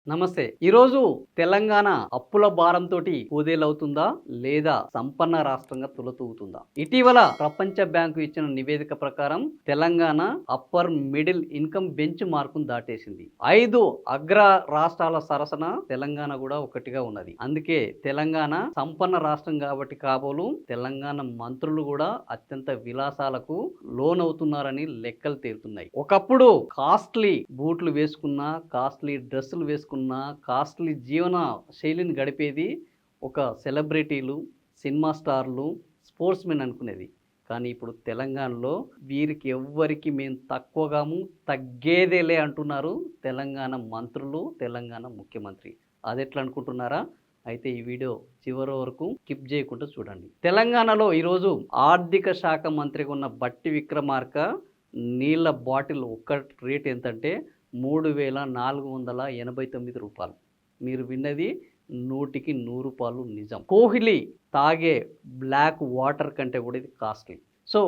నమస్తే. ఈరోజు తెలంగాణ అప్పుల భారంతో కుదేలవుతుందా లేదా సంపన్న రాష్ట్రంగా తులతూగుతుందా? ఇటీవల ప్రపంచ బ్యాంకు ఇచ్చిన నివేదిక ప్రకారం Telangana upper middle income bench మార్కును దాటేసింది. 5 అగ్ర రాష్ట్రాల సరసన తెలంగాణ కూడా ఒకటిగా ఉన్నది. అందుకే తెలంగాణ సంపన్న రాష్ట్రం కాబట్టి కాబోలు తెలంగాణ మంత్రులు కూడా అత్యంత విలాసాలకు లోనవుతున్నారని లెక్కలు తేలుతున్నాయి. ఒకప్పుడు కాస్ట్లీ బూట్లు వేసుకున్నా, కాస్ట్లీ డ్రెస్సులు వేసుకున్నా, కాస్ట్లీ జీవన శైలిని గడిపేది ఒక సెలబ్రిటీలు, సినిమా స్టార్లు, స్పోర్ట్స్ మెన్ అనుకునేది. కానీ ఇప్పుడు తెలంగాణలో వీరికి ఎవ్వరికి మేము తక్కువగాము, తగ్గేదేలే అంటున్నారు తెలంగాణ మంత్రులు, తెలంగాణ ముఖ్యమంత్రి. అది ఎట్లా అనుకుంటున్నారా? అయితే ఈ వీడియో చివరి వరకు స్కిప్ చేయకుండా చూడండి. తెలంగాణలో ఈరోజు ఆర్థిక శాఖ మంత్రిగా ఉన్న బట్టి విక్రమార్క నీళ్ళ బాటిల్ ఒక్క రేట్ ఎంతంటే 3,489 రూపాయలు. మీరు విన్నది 100కి 100 రూపాయలు నిజం. కోహ్లీ తాగే బ్లాక్ వాటర్ కంటే కూడా ఇది కాస్ట్లీ. సో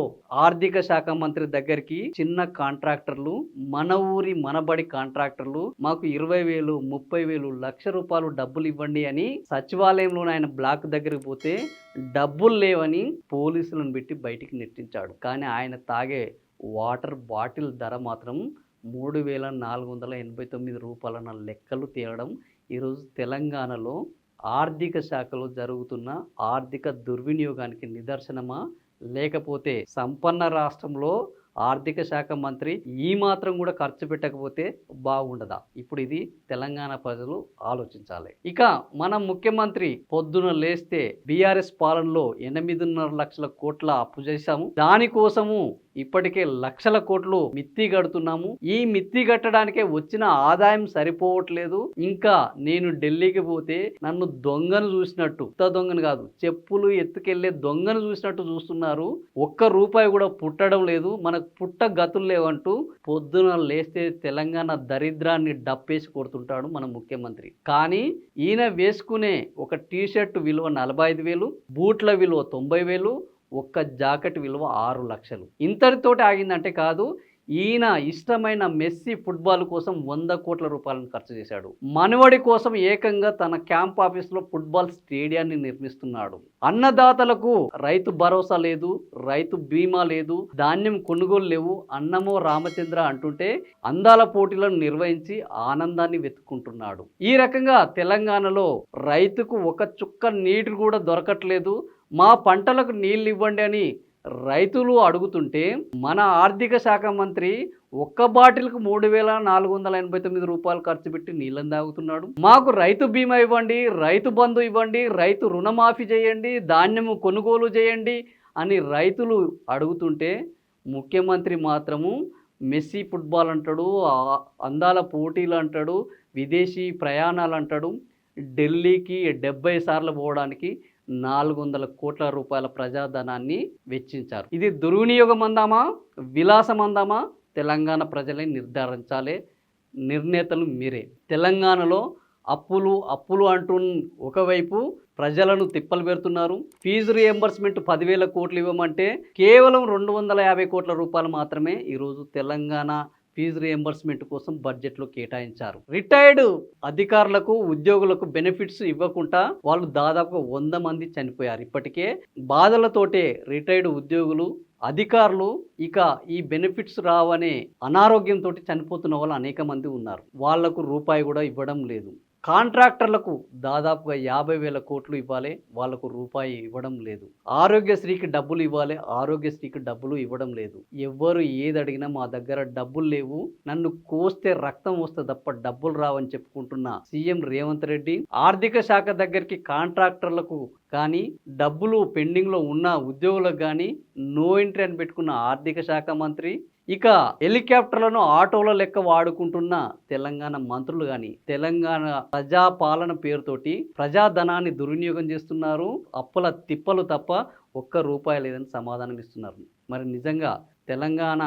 ఆర్థిక శాఖ మంత్రి దగ్గరికి చిన్న కాంట్రాక్టర్లు, మన ఊరి మనబడి కాంట్రాక్టర్లు మాకు 20,000, 30,000, ₹1,00,000 డబ్బులు ఇవ్వండి అని సచివాలయంలో ఆయన బ్లాక్ దగ్గరికి పోతే డబ్బులు లేవని పోలీసులను పెట్టి బయటికి నెట్టించాడు. కానీ ఆయన తాగే వాటర్ బాటిల్ ధర మాత్రం 3,489 రూపాయలన్న లెక్కలు తేలడం ఈరోజు తెలంగాణలో ఆర్థిక శాఖలో జరుగుతున్న ఆర్థిక దుర్వినియోగానికి నిదర్శనమా? లేకపోతే సంపన్న రాష్ట్రంలో ఆర్థిక శాఖ మంత్రి ఈ మాత్రం కూడా ఖర్చు పెట్టకపోతే బాగుండదా? ఇప్పుడు ఇది తెలంగాణ ప్రజలు ఆలోచించాలి. ఇక మన ముఖ్యమంత్రి పొద్దున లేస్తే బీఆర్ఎస్ పాలనలో 8.5 లక్షల కోట్ల అప్పు చేశాము, దానికోసము ఇప్పటికే లక్షల కోట్లు మిత్తి కడుతున్నాము, ఈ మిత్తి కట్టడానికే వచ్చిన ఆదాయం సరిపోవట్లేదు, ఇంకా నేను ఢిల్లీకి పోతే నన్ను దొంగను చూసినట్టు, దొంగను కాదు చెప్పులు ఎత్తుకెళ్లే దొంగను చూసినట్టు చూస్తున్నారు, ఒక్క రూపాయి కూడా పుట్టడం లేదు, మనకు పుట్ట గతులు లేవంటూ పొద్దున లేస్తే తెలంగాణ దరిద్రాన్ని డప్పేసి కొడుతుంటాడు మన ముఖ్యమంత్రి. కానీ ఈయన వేసుకునే ఒక టీషర్ట్ విలువ 45,000, బూట్ల విలువ 90,000, ఒక్క జాకెట్ విలువ 6 లక్షలు. ఇంతటితోటి ఆగిందంటే కాదు, ఈయన ఇష్టమైన మెస్సీ ఫుట్బాల్ కోసం 100 కోట్ల రూపాయలను ఖర్చు చేశాడు. మనవడి కోసం ఏకంగా తన క్యాంప్ ఆఫీస్లో ఫుట్బాల్ స్టేడియాన్ని నిర్మిస్తున్నాడు. అన్నదాతలకు రైతు భరోసా లేదు, రైతు బీమా లేదు, ధాన్యం కొనుగోలు లేవు, అన్నమో రామచంద్ర అంటుంటే అందాల పోటీలను నిర్వహించి ఆనందాన్ని వెతుక్కుంటున్నాడు. ఈ రకంగా తెలంగాణలో రైతుకు ఒక చుక్క నీరు కూడా దొరకట్లేదు, మా పంటలకు నీళ్ళు ఇవ్వండి అని రైతులు అడుగుతుంటే మన ఆర్థిక శాఖ మంత్రి ఒక్క బాటిల్కు 3,489 రూపాయలు ఖర్చు పెట్టి నీళ్ళని తాగుతున్నాడు. మాకు రైతు బీమా ఇవ్వండి, రైతు బంధు ఇవ్వండి, రైతు రుణమాఫీ చేయండి, ధాన్యము కొనుగోలు చేయండి అని రైతులు అడుగుతుంటే ముఖ్యమంత్రి మాత్రము మెస్సీ ఫుట్బాల్ అంటాడు, అందాల పోటీలు అంటాడు, విదేశీ ప్రయాణాలు అంటాడు, ఢిల్లీకి 70 సార్లు పోవడానికి 400 కోట్ల రూపాయల ప్రజాధనాన్ని వెచ్చించారు. ఇది దుర్వినియోగం అందామా, విలాసం అందామా? తెలంగాణ ప్రజలే నిర్ధారించాలి. నిర్ణేతలు మీరే. తెలంగాణలో అప్పులు అంటూ ఒకవైపు ప్రజలను తిప్పలు పెడుతున్నారు. ఫీజు రియంబర్స్మెంట్ 10,000 కోట్లు ఇవ్వమంటే కేవలం 250 కోట్ల రూపాయలు మాత్రమే ఈరోజు తెలంగాణ ఫీజు రియంబర్స్మెంట్ కోసం బడ్జెట్లో కేటాయించారు. రిటైర్డ్ అధికారులకు, ఉద్యోగులకు బెనిఫిట్స్ ఇవ్వకుండా వాళ్ళు దాదాపుగా 100 మంది చనిపోయారు. ఇప్పటికే బాధలతోటే రిటైర్డ్ ఉద్యోగులు, అధికారులు ఇక ఈ బెనిఫిట్స్ రావనే అనారోగ్యంతో చనిపోతున్న వాళ్ళు అనేక మంది ఉన్నారు. వాళ్లకు రూపాయి కూడా ఇవ్వడం లేదు. కాంట్రాక్టర్లకు దాదాపుగా 50,000 కోట్లు ఇవ్వాలి, వాళ్లకు రూపాయి ఇవ్వడం లేదు. ఆరోగ్యశ్రీకి డబ్బులు ఇవ్వాలి, ఆరోగ్యశ్రీకి డబ్బులు ఇవ్వడం లేదు. ఎవ్వరు ఏది అడిగినా మా దగ్గర డబ్బులు లేవు, నన్ను కోస్తే రక్తం వస్తే తప్ప డబ్బులు రావని చెప్పుకుంటున్న సీఎం రేవంత్ రెడ్డి ఆర్థిక శాఖ దగ్గరికి కాంట్రాక్టర్లకు కానీ, డబ్బులు పెండింగ్లో ఉన్న ఉద్యోగులకు కానీ నో ఎంట్రీ అని పెట్టుకున్న ఆర్థిక శాఖ మంత్రి, ఇక హెలికాప్టర్లను ఆటోల లెక్క వాడుకుంటున్న తెలంగాణ మంత్రులు కానీ తెలంగాణ ప్రజాపాలన పేరుతోటి ప్రజాధనాన్ని దుర్వినియోగం చేస్తున్నారు. అప్పుల తిప్పలు తప్ప ఒక్క రూపాయి లేదని సమాధానం ఇస్తున్నారు. మరి నిజంగా తెలంగాణ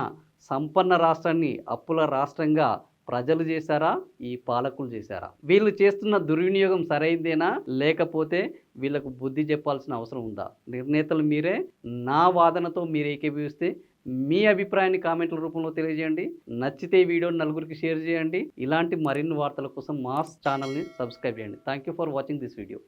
సంపన్న రాష్ట్రాన్ని అప్పుల రాష్ట్రంగా ప్రజలు చేశారా, ఈ పాలకులు చేశారా? వీళ్ళు చేస్తున్న దుర్వినియోగం సరైందేనా, లేకపోతే వీళ్ళకు బుద్ధి చెప్పాల్సిన అవసరం ఉందా? నిర్ణేతలు మీరే. నా వాదనతో మీరు ఏకీభవిస్తే మీ అభిప్రాయాన్ని కామెంట్ల రూపంలో తెలియజేయండి. నచ్చితే ఈ వీడియోని నలుగురికి షేర్ చేయండి. ఇలాంటి మరిన్ని వార్తల కోసం మా ఛానల్ని సబ్స్క్రైబ్ చేయండి. Thank you for watching this video.